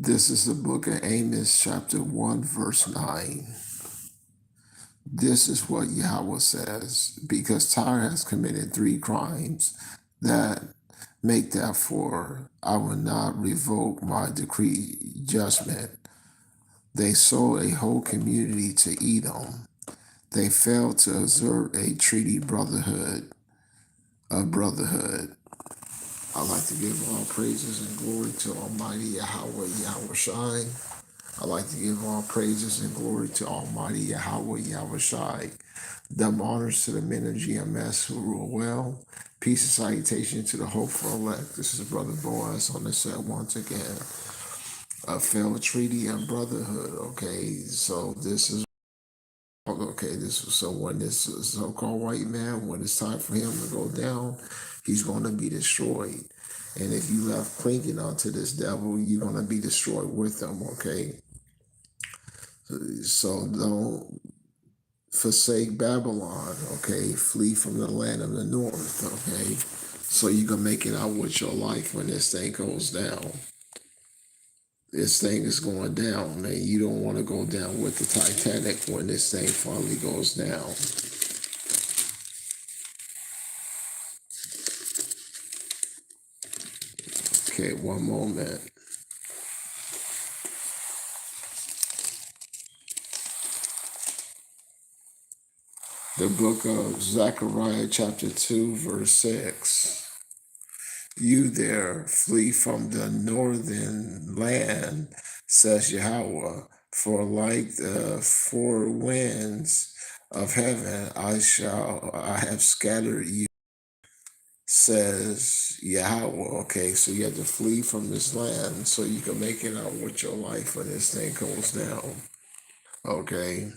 This is the book of Amos, chapter 1, verse 9. This is what Yahweh says, because Tyre has committed 3 crimes that make therefore I will not revoke my decree judgment. They sold a whole community to Edom. They failed to observe a treaty brotherhood. I'd like to give all praises and glory to Almighty Yahweh, Yahweh Shai. I'd like to give all praises and glory to Almighty Yahweh, Yahweh Shai. Double honors to the men of GMS who rule well. Peace and salutation to the hopeful elect. This is Brother Boaz on the set once again. A failed treaty and brotherhood. So when this so-called white man, when it's time for him to go down, he's going to be destroyed. And if you left clinging onto this devil, you're going to be destroyed with him, okay? So don't forsake Babylon, okay? Flee from the land of the north, okay? So you can make it out with your life when this thing goes down. This thing is going down, and you don't want to go down with the Titanic when this thing finally goes down. Okay, one moment. The book of Zechariah, chapter 2, verse 6. You there flee from the northern land, says Yahweh, for like the 4 winds of heaven I have scattered you, says Yahweh. Okay, so you have to flee from this land so you can make it out with your life when this thing goes down. Okay.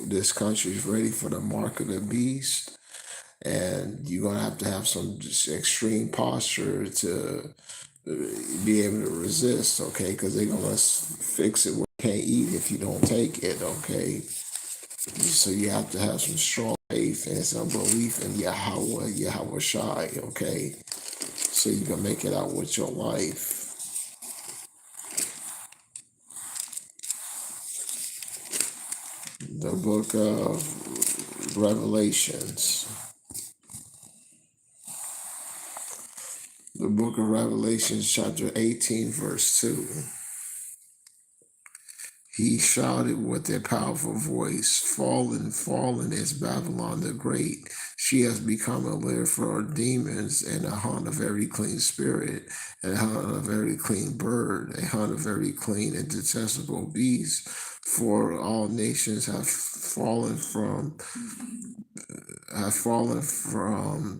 This country is ready for the mark of the beast, and you're going to have some extreme posture to be able to resist, okay? Because they're going to fix it where you can't eat if you don't take it, okay? So you have to have some strong faith and some belief in Yahweh, Yahweh Shai, okay? So you can make it out with your life. The book of Revelations. The book of Revelation, chapter 18, verse 2. He shouted with a powerful voice, Fallen, fallen is Babylon the Great. She has become a lair for demons and a haunt of every clean spirit, and a haunt of every clean bird, a haunt of every clean and detestable beast. For all nations have fallen from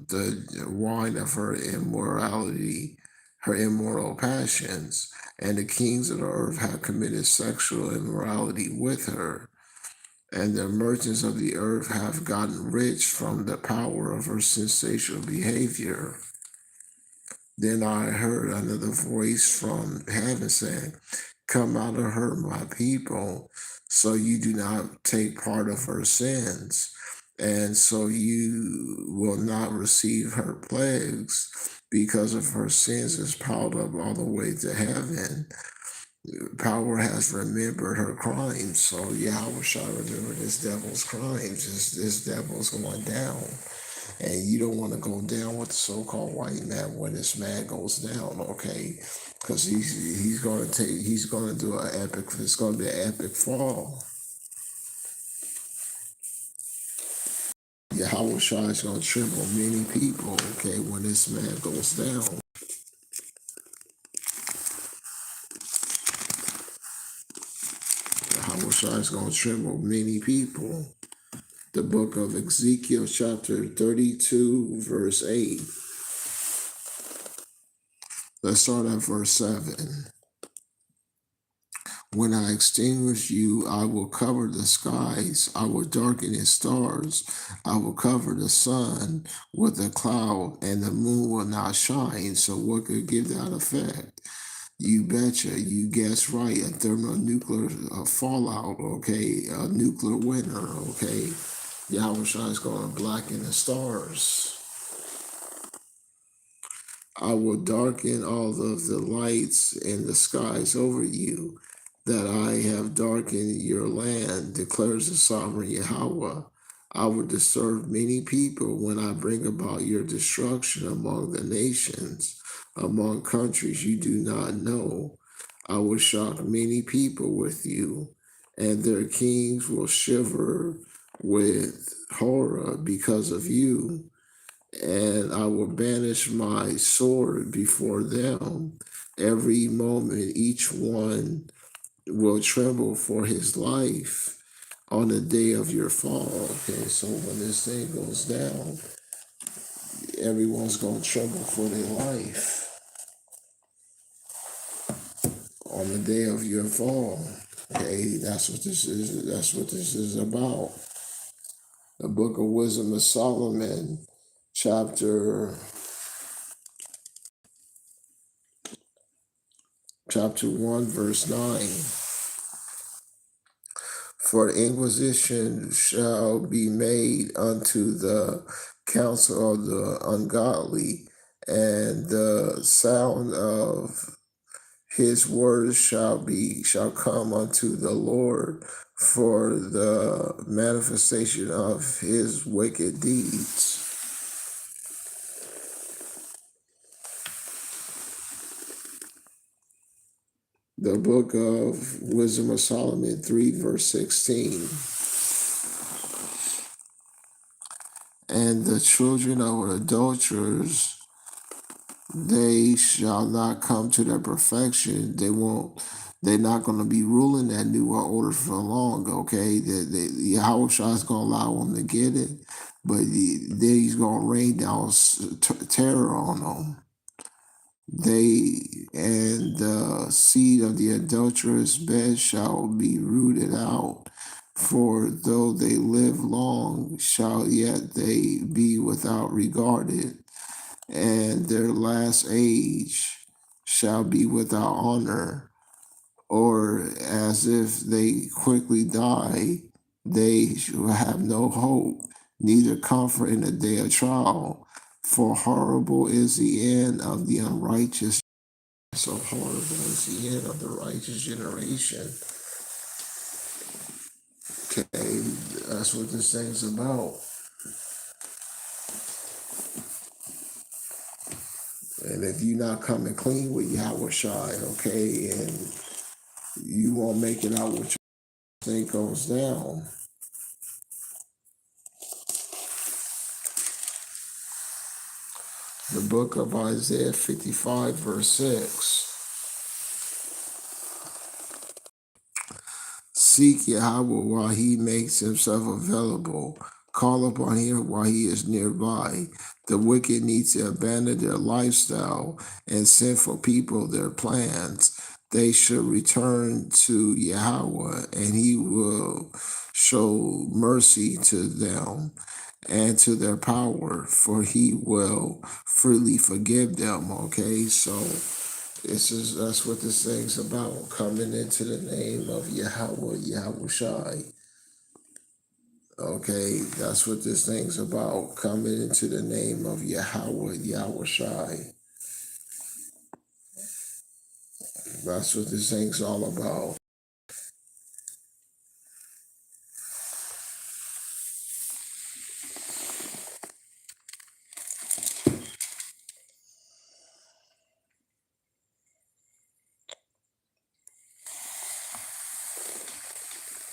the wine of her immorality, her immoral passions, and the kings of the earth have committed sexual immorality with her, and the merchants of the earth have gotten rich from the power of her sensational behavior. Then I heard another voice from heaven saying, Come out of her, my people, so you do not take part of her sins, and so you will not receive her plagues, because of her sins is piled up all the way to heaven. Power has remembered her crimes. So Yahweh shall remember this devil's crimes. This devil's going down. And you don't want to go down with the so-called white man when this man goes down, okay? Because he's going to do an epic. It's going to be an epic fall. Yahweh Shai is going to tremble many people, okay, when this man goes down. Yahweh Shai is going to tremble many people. The book of Ezekiel, chapter 32, verse 8. Let's start at verse 7. When I extinguish you, I will cover the skies. I will darken its stars. I will cover the sun with a cloud, and the moon will not shine. So what could give that effect? You betcha, you guessed right, a thermonuclear fallout, okay, a nuclear winter, okay. Yahweh Shai is going to blacken the stars. I will darken all of the lights in the skies over you, that I have darkened your land, declares the sovereign Yahweh. I will disturb many people when I bring about your destruction among the nations, among countries you do not know. I will shock many people with you, and their kings will shiver with horror because of you, and I will banish my sword before them. Every moment, each one will tremble for his life on the day of your fall. Okay, so when this thing goes down, everyone's going to tremble for their life on the day of your fall. Okay, that's what this is. That's what this is about. The Book of Wisdom of Solomon, chapter 1, verse 9. For inquisition shall be made unto the counsel of the ungodly, and the sound of his words shall come unto the Lord for the manifestation of his wicked deeds. The Book of Wisdom of Solomon 3, verse 16. And the children of adulterers, they shall not come to their perfection. They're not going to be ruling that new world order for long, okay? Yahweh Shah is going to allow them to get it, but then he's going to rain down terror on them. They and the seed of the adulterous bed shall be rooted out. For though they live long, shall yet they be without regarded, and their last age shall be without honor, or as if they quickly die, they shall have no hope, neither comfort in the day of trial. For horrible is the end of the unrighteous. So horrible is the end of the righteous generation. Okay, that's what this thing's about. And if you're not coming clean with Yahweh Shai, okay, and you won't make it out with your thing goes down. The book of Isaiah 55, verse 6. Seek Yahweh while he makes himself available. Call upon him while he is nearby. The wicked need to abandon their lifestyle and sinful people their plans. They should return to Yahweh, and he will show mercy to them and to their power, for he will freely forgive them. Okay, so that's what this thing's about, coming into the name of Yahweh, Yahweh Shai. Okay, that's what this thing's about, coming into the name of Yahweh, Yahweh Shai. That's what this thing's all about.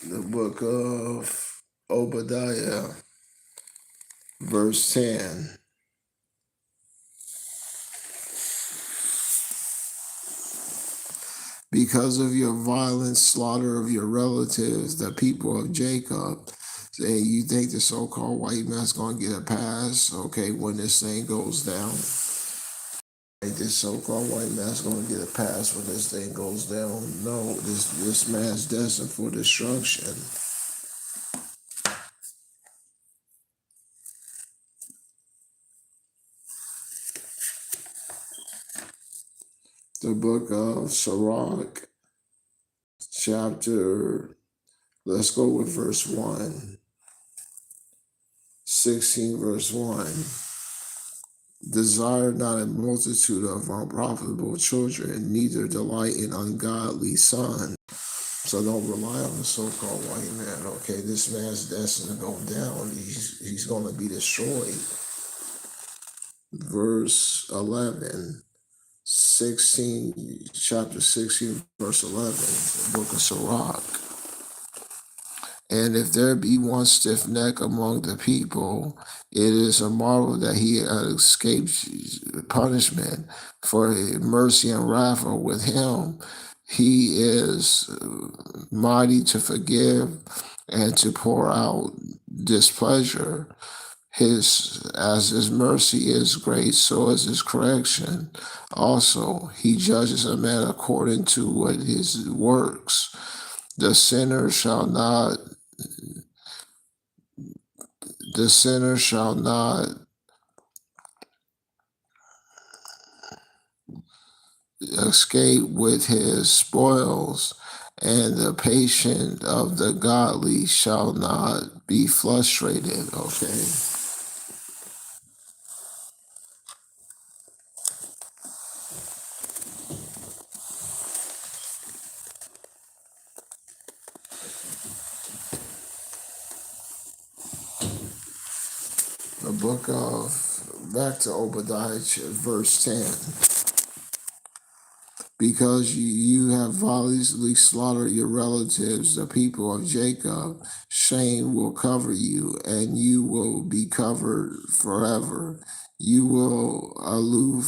The book of Obadiah, verse 10. Because of your violent slaughter of your relatives, the people of Jacob, and you think the so-called white man's going to get a pass, okay, when this thing goes down. This so-called white man's going to get a pass when this thing goes down. No, this man's destined for destruction. The book of Sirach, let's go with verse 1. 16, verse 1. Desire not a multitude of unprofitable children, neither delight in ungodly sons. So don't rely on the so-called white man. Okay, this man's destined to go down. He's going to be destroyed. Verse 11, 16, chapter 16, verse 11, the book of Sirach. And if there be one stiff neck among the people, it is a marvel that he escapes punishment, for mercy and wrath are with him. He is mighty to forgive and to pour out displeasure. As his mercy is great, so is his correction. Also, he judges a man according to what his works. The sinner shall not the sinner shall not escape with his spoils, and the patient of the godly shall not be frustrated. Okay. The book of, back to Obadiah, verse 10. Because you have violently slaughtered your relatives, the people of Jacob, shame will cover you, and you will be covered forever. You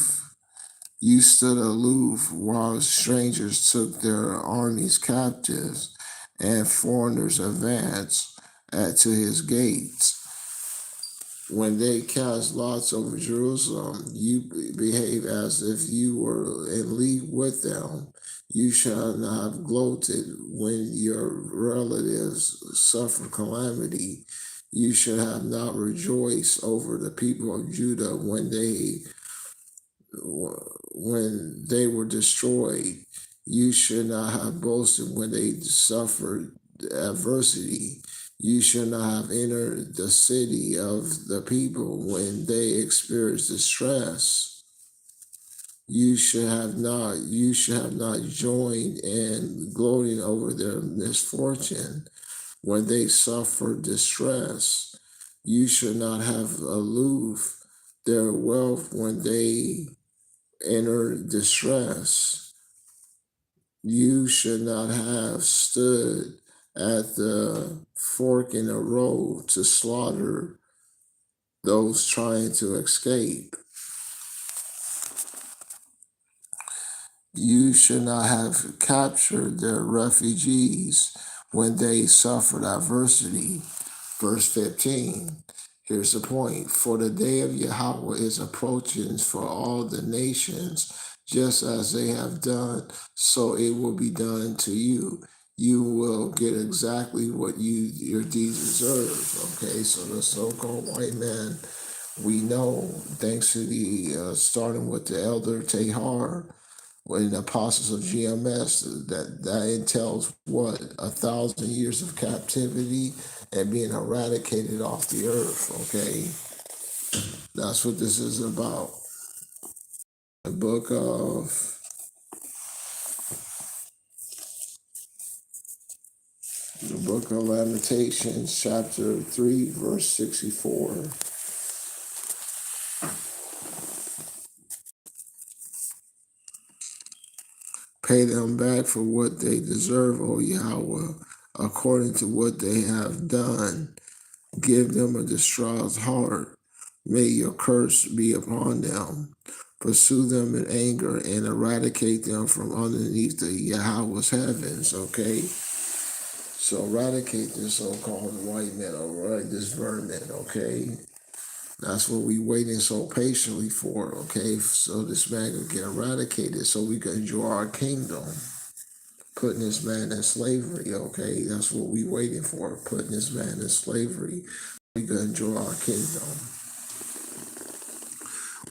stood aloof while strangers took their armies captives, and foreigners advanced to his gates. When they cast lots over Jerusalem, you behave as if you were in league with them. You shall not have gloated when your relatives suffer calamity. You should have not rejoiced over the people of Judah when they were destroyed. You should not have boasted when they suffered adversity. You should not have entered the city of the people when they experienced distress. You should have not joined in gloating over their misfortune when they suffered distress. You should not have aloof their wealth when they enter distress. You should not have stood at the fork in the road to slaughter those trying to escape. You should not have captured their refugees when they suffered adversity. Verse 15. Here's the point. For the day of Yahweh is approaching for all the nations, just as they have done, so it will be done to you. You will get exactly what your deeds deserve. Okay, so the so-called white man, we know, thanks to the starting with the elder Tehar, when the apostles of GMS, that entails what? 1,000 years of captivity and being eradicated off the earth. Okay, that's what this is about. The book of Lamentations, chapter 3, verse 64. Pay them back for what they deserve, O Yahweh, according to what they have done. Give them a distraught heart. May your curse be upon them. Pursue them in anger and eradicate them from underneath the Yahweh's heavens. Okay? So eradicate this so-called white man, or this vermin. Okay? That's what we waiting so patiently for. Okay? So this man can get eradicated so we can enjoy our kingdom. Putting this man in slavery. Okay? That's what we waiting for. Putting this man in slavery. We can enjoy our kingdom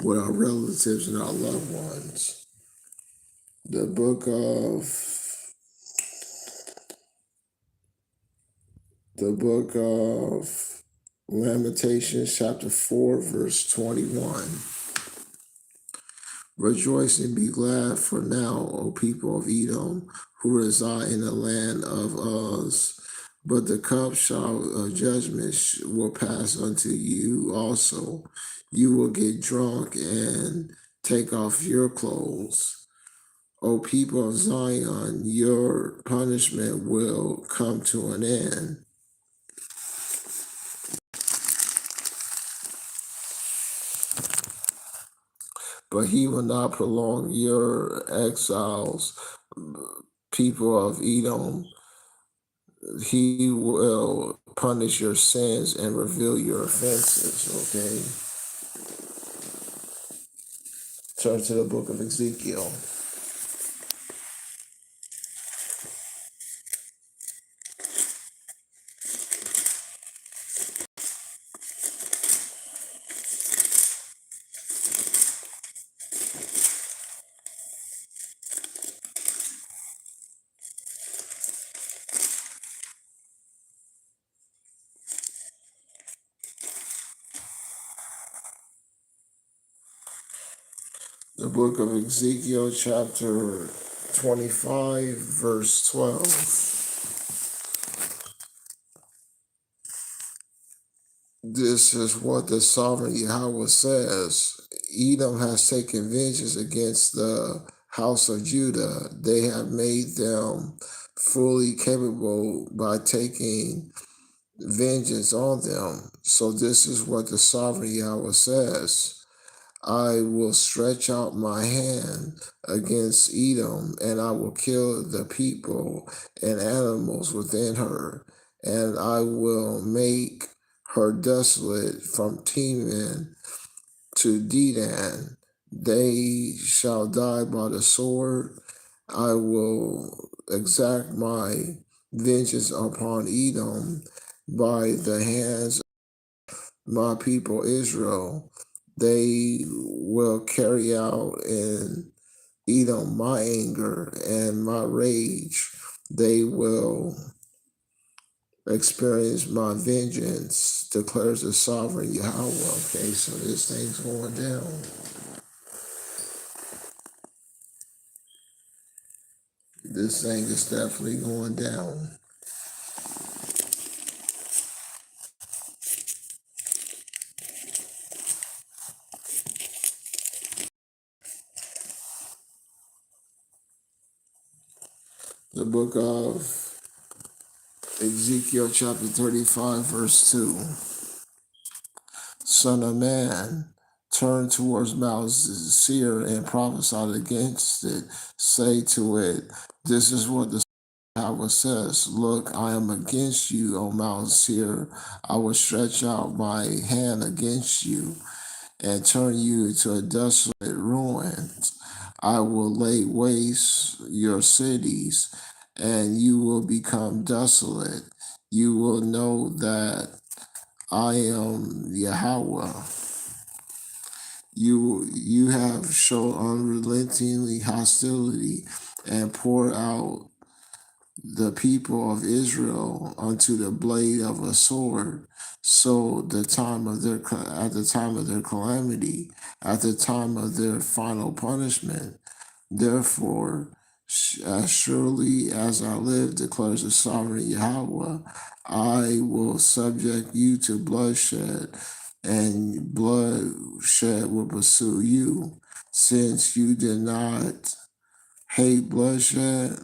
with our relatives and our loved ones. The book of Lamentations, chapter 4, verse 21. Rejoice and be glad, for now, O people of Edom, who reside in the land of Uz. But the cup shall of judgment will pass unto you also. You will get drunk and take off your clothes. O people of Zion, your punishment will come to an end. But he will not prolong your exiles, people of Edom. He will punish your sins and reveal your offenses. Okay. Turn to the book of Ezekiel. The book of Ezekiel, chapter 25, verse 12. This is what the sovereign Yahweh says. Edom has taken vengeance against the house of Judah. They have made them fully capable by taking vengeance on them. So this is what the sovereign Yahweh says. I will stretch out my hand against Edom, and I will kill the people and animals within her, and I will make her desolate from Teman to Dedan. They shall die by the sword. I will exact my vengeance upon Edom by the hands of my people Israel. They will carry out in Edom my anger and my rage. They will experience my vengeance, declares the sovereign Yahweh. Okay, so this thing's going down. This thing is definitely going down. The book of Ezekiel, chapter 35, verse 2. Son of man, turn towards Mount Seir and prophesy against it. Say to it, this is what the Yahweh says, look, I am against you, O Mount Seir. I will stretch out my hand against you and turn you to a desolate ruin. I will lay waste your cities, and you will become desolate. You will know that I am Yahweh. You have shown unrelentingly hostility and poured out the people of Israel unto the blade of a sword. So at the time of their calamity, at the time of their final punishment, therefore, as surely as I live, declares the sovereign Yahweh, I will subject you to bloodshed, and bloodshed will pursue you, since you did not hate bloodshed.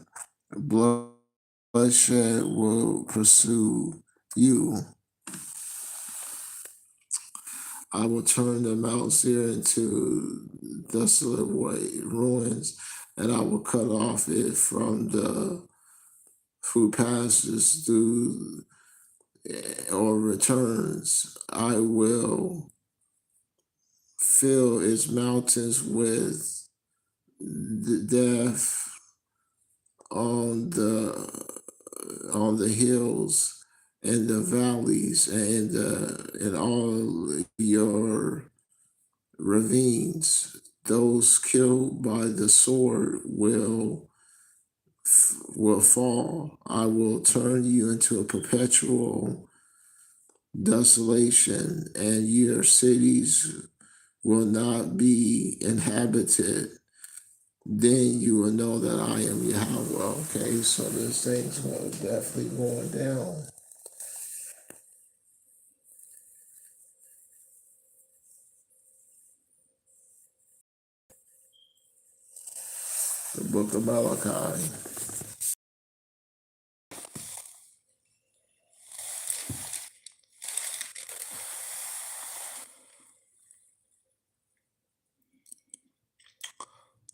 Bloodshed will pursue you. I will turn the Mount Seir into desolate ruins, and I will cut off it from the who passes through or returns. I will fill its mountains with the death on the hills and the valleys and in all your ravines. Those killed by the sword will fall. I will turn you into a perpetual desolation, and your cities will not be inhabited, then you will know that I am Yahweh. Okay, so this thing's definitely going down. The book of Malachi.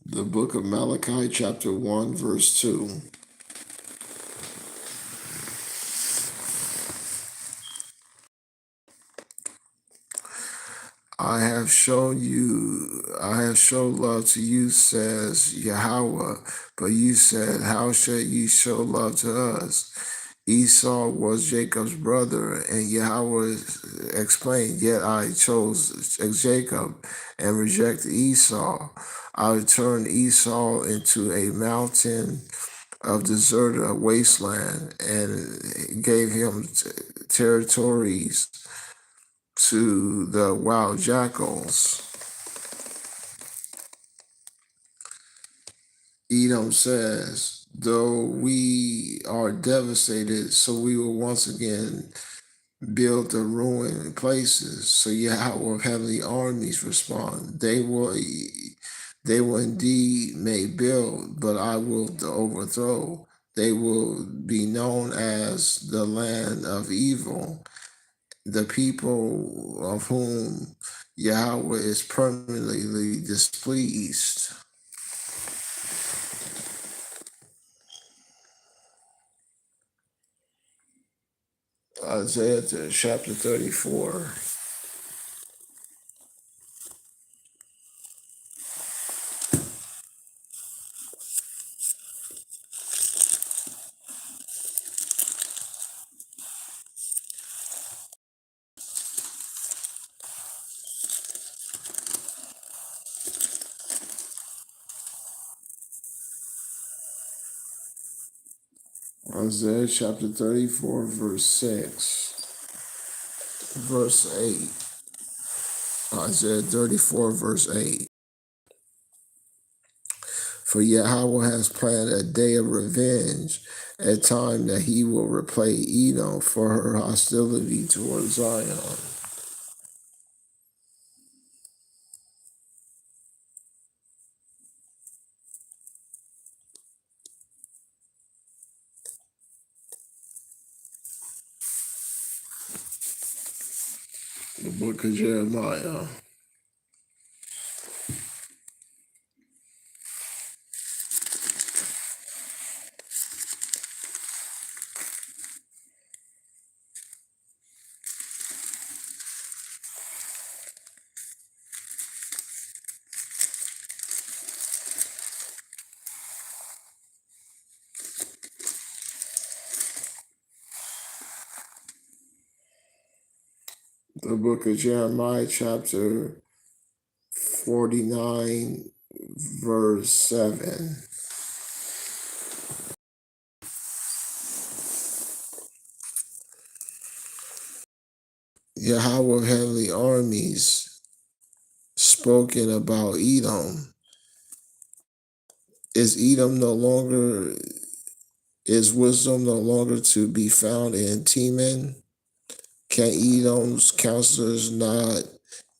The book of Malachi, chapter 1, verse 2. I have shown love to you, says Yahweh, but you said, how shall you show love to us? Esau was Jacob's brother, and Yahweh explained, yet I chose Jacob and rejected Esau. I turned Esau into a mountain of deserted wasteland and gave him territories to the wild jackals. Edom says, though we are devastated, so we will once again build the ruined places. So Yahweh of heavenly armies respond, they will indeed may build, but I will overthrow. They will be known as the land of evil, the people of whom Yahweh is permanently displeased. Isaiah chapter 34. Isaiah chapter 34, verse 6. Verse 8. Isaiah 34, verse 8. For Yahweh has planned a day of revenge, a time that he will repay Edom for her hostility toward Zion. The book of Jeremiah. The book of Jeremiah, chapter 49, verse 7. Yahweh of heavenly armies spoken about Edom. Is Edom no longer, is wisdom no longer to be found in Teman? Can Edom's counselors not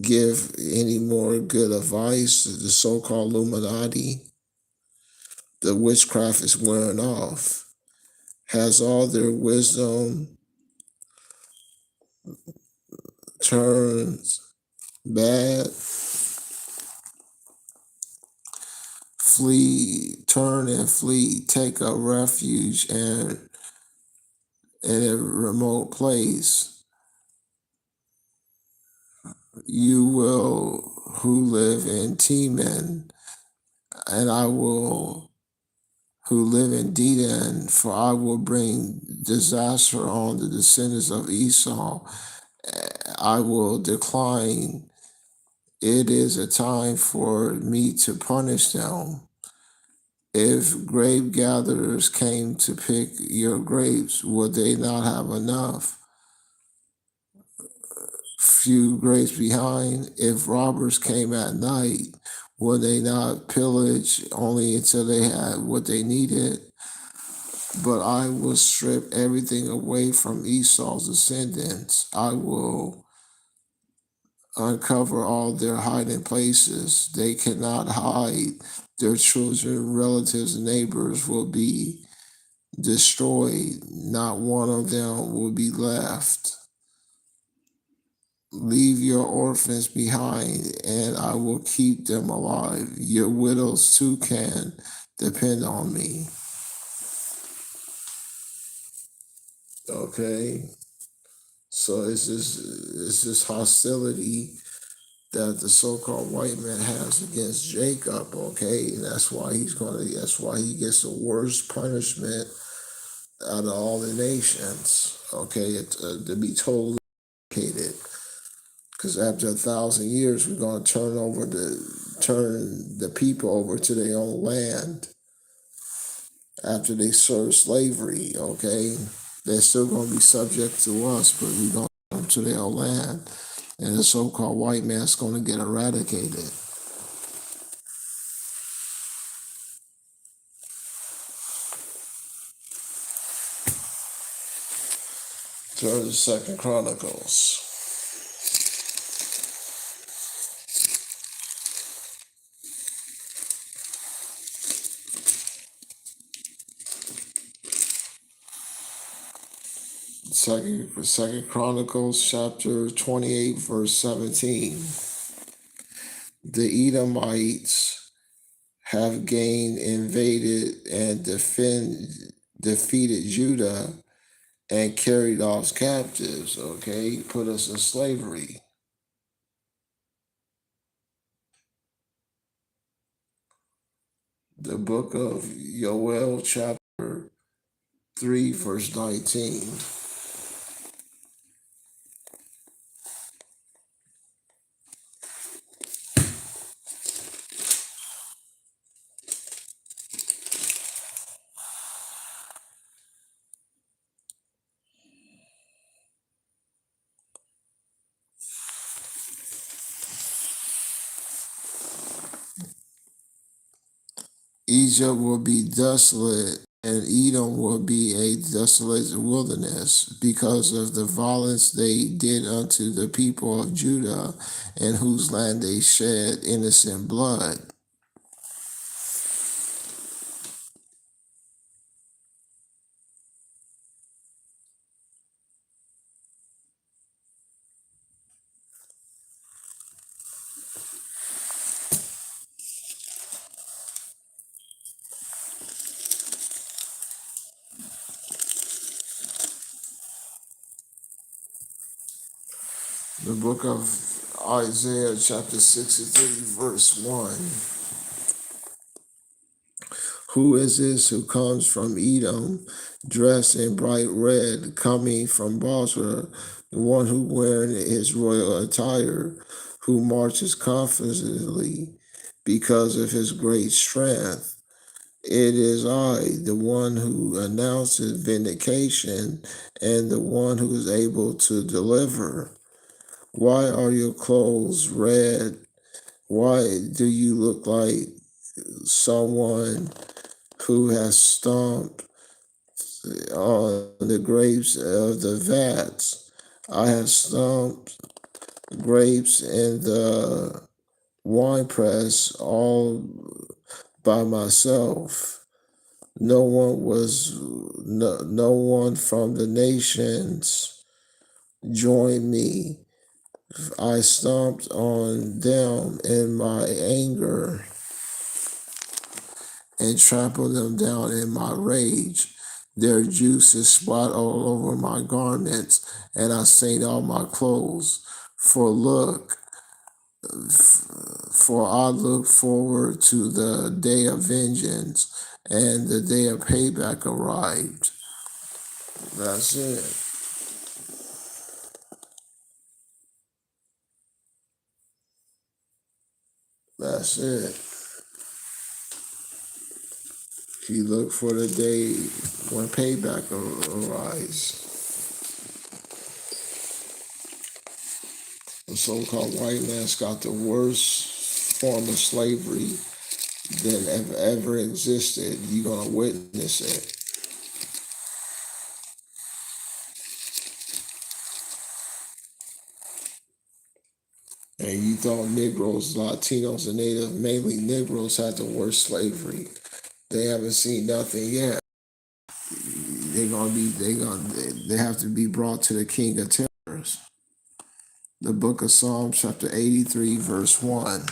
give any more good advice to the so-called Illuminati? The witchcraft is wearing off. Has all their wisdom turned bad? Flee, turn and flee, take a refuge in a remote place. You will who live in Teman, and I will who live in Dedan, for I will bring disaster on the descendants of Esau. I will decline. It is a time for me to punish them. If grape gatherers came to pick your grapes, would they not have enough? few grapes behind. If robbers came at night, would they not pillage only until they had what they needed? But I will strip everything away from Esau's descendants. I will uncover all their hiding places. They cannot hide. Their children, relatives, and neighbors will be destroyed. Not one of them will be left. Leave your orphans behind, and I will keep them alive. Your widows too can depend on me. Okay? So it's this hostility that the so-called white man has against Jacob, okay? And that's why he gets the worst punishment out of all the nations, okay? To be totally hated. Because after 1,000 years, we're going to turn the people over to their own land after they serve slavery, okay? They're still going to be subject to us, but we're going to turn them to their own land. And the so-called white man's going to get eradicated. Turn to Second Chronicles. Second Chronicles chapter 28, verse 17. The Edomites have invaded, and defeated Judah and carried off captives, okay? Put us in slavery. The book of Joel, chapter 3, verse 19. Egypt will be desolate, and Edom will be a desolate wilderness because of the violence they did unto the people of Judah, in whose land they shed innocent blood. The book of Isaiah, chapter 63, verse 1. Who is this who comes from Edom, dressed in bright red, coming from Bozrah, the one who wearing his royal attire, who marches confidently because of his great strength? It is I, the one who announces vindication and the one who is able to deliver. Why are your clothes red? Why do you look like someone who has stomped on the grapes of the vats? I have stomped grapes in the winepress all by myself. No one from the nations joined me. I stomped on them in my anger and trampled them down in my rage. Their juice is spot all over my garments, and I stained all my clothes. For look, for I look forward to the day of vengeance, and the day of payback arrived. That's it. That's it. He looked for the day when payback arrives. so-called white man's got the worst form of slavery that have ever existed. You're gonna witness it. And you thought Negroes, Latinos, and Native, mainly Negroes, had the worst slavery. They haven't seen nothing yet. They have to be brought to the King of Terrors. The book of Psalms, chapter 83, verse 1.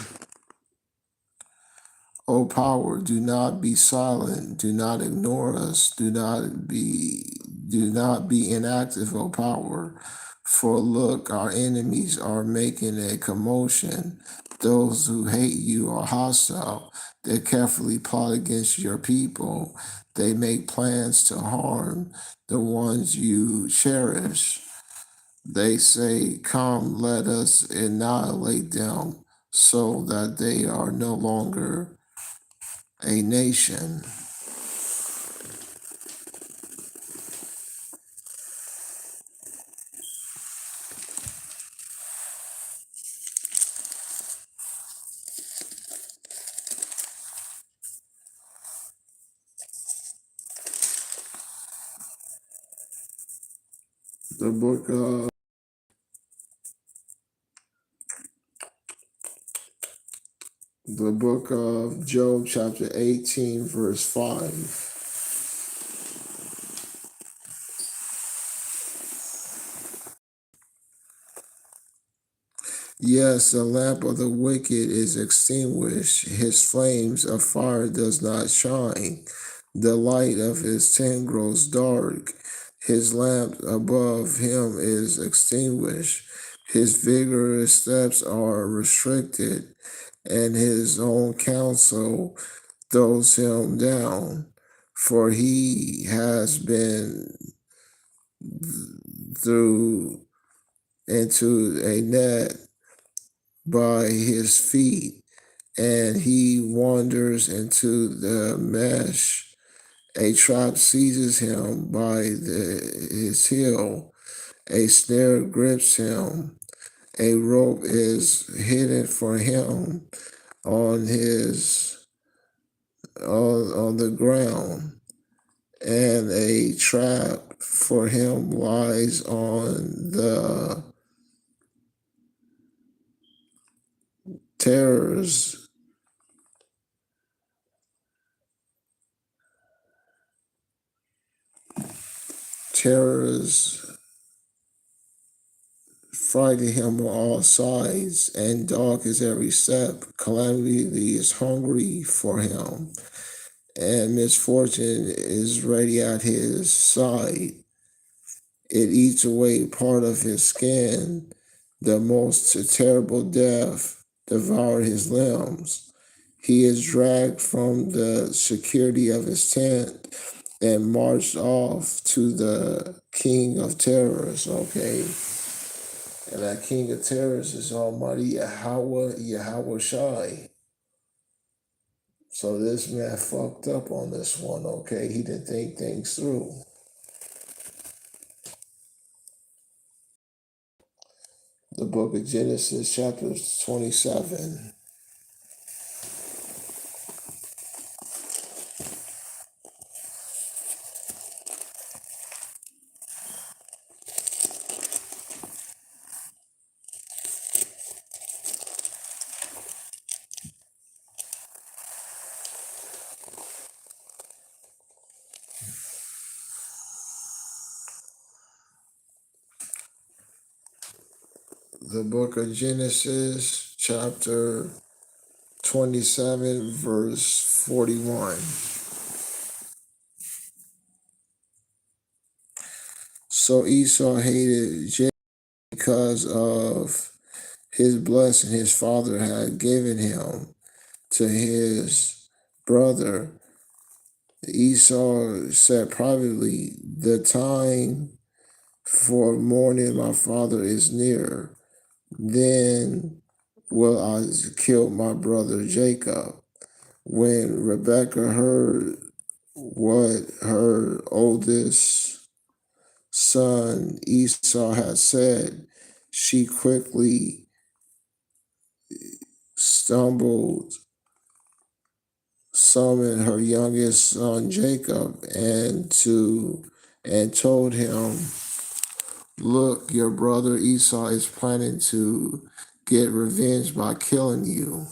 O power, do not be silent, do not ignore us, do not be inactive, O power. For look, our enemies are making a commotion. Those who hate you are hostile. They carefully plot against your people. They make plans to harm the ones you cherish. They say, come, let us annihilate them so that they are no longer a nation. The book of Job, chapter 18, verse 5. Yes, the lamp of the wicked is extinguished. His flames of fire does not shine. The light of his tent grows dark. His lamp above him is extinguished. His vigorous steps are restricted, and his own counsel throws him down. For he has been through into a net by his feet, and he wanders into the mesh. A trap seizes him by his heel. A snare grips him. A rope is hidden for him on on the ground, and a trap for him lies on the terrors. Terrors frighten him on all sides, and dark is every step. Calamity is hungry for him, and misfortune is ready at his side. It eats away part of his skin. The most terrible death devoured his limbs. He is dragged from the security of his tent and marched off to the king of terrors. Okay. And that king of terrors is Almighty Yahweh Shai. So this man fucked up on this one, okay? He didn't think things through. The book of Genesis, chapter 27. The book of Genesis, chapter 27, verse 41. So Esau hated Jacob because of his blessing his father had given him to his brother. Esau said privately, the time for mourning my father is near. Then will I kill my brother Jacob. When Rebekah heard what her oldest son Esau had said, she quickly stumbled, summoned her youngest son Jacob and told him, "Look, your brother Esau is planning to get revenge by killing you."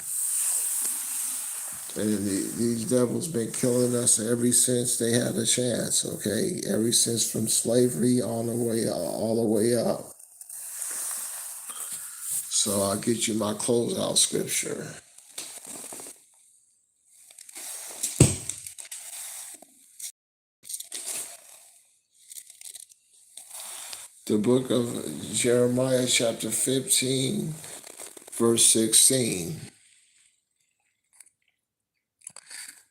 And these devils been killing us ever since they had a chance, okay? Ever since from slavery all the way up. So I'll get you my closeout scripture. The book of Jeremiah, chapter 15, verse 16.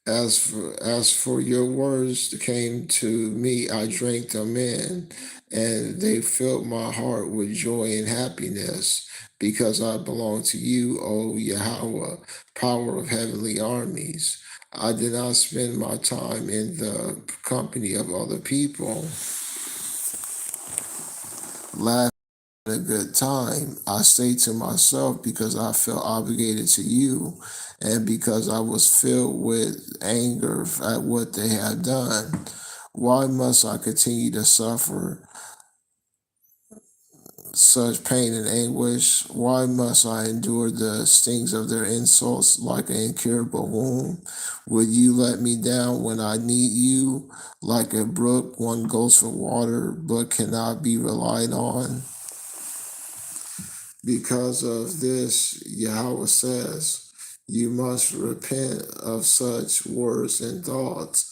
As for your words that came to me, I drank them in, and they filled my heart with joy and happiness, because I belong to you, O Yahweh, power of heavenly armies. I did not spend my time in the company of other people, laughing a good time. I stayed to myself because I felt obligated to you and because I was filled with anger at what they had done. Why must I continue to suffer such pain and anguish? Why must I endure the stings of their insults like an incurable wound? Will you let me down when I need you? Like a brook, one goes for water but cannot be relied on. Because of this, Yahweh says, you must repent of such words and thoughts.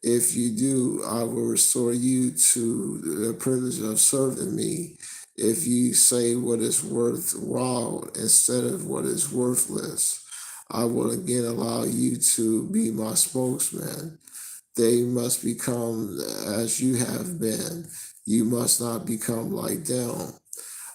If you do, I will restore you to the privilege of serving me. If you say what is worthwhile instead of what is worthless, I will again allow you to be my spokesman. They must become as you have been. You must not become like them.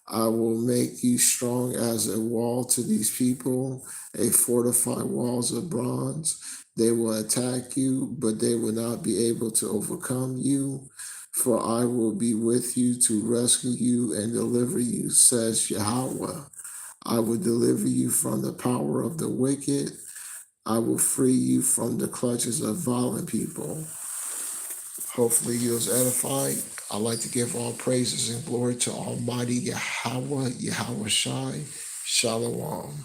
I will make you strong as a wall to these people, a fortified walls of bronze. They will attack you, but they will not be able to overcome you. For I will be with you to rescue you and deliver you, says Yahweh. I will deliver you from the power of the wicked. I will free you from the clutches of violent people. Hopefully you was edified. I like to give all praises and glory to Almighty Yahweh, Yahweh Shai. Shalom.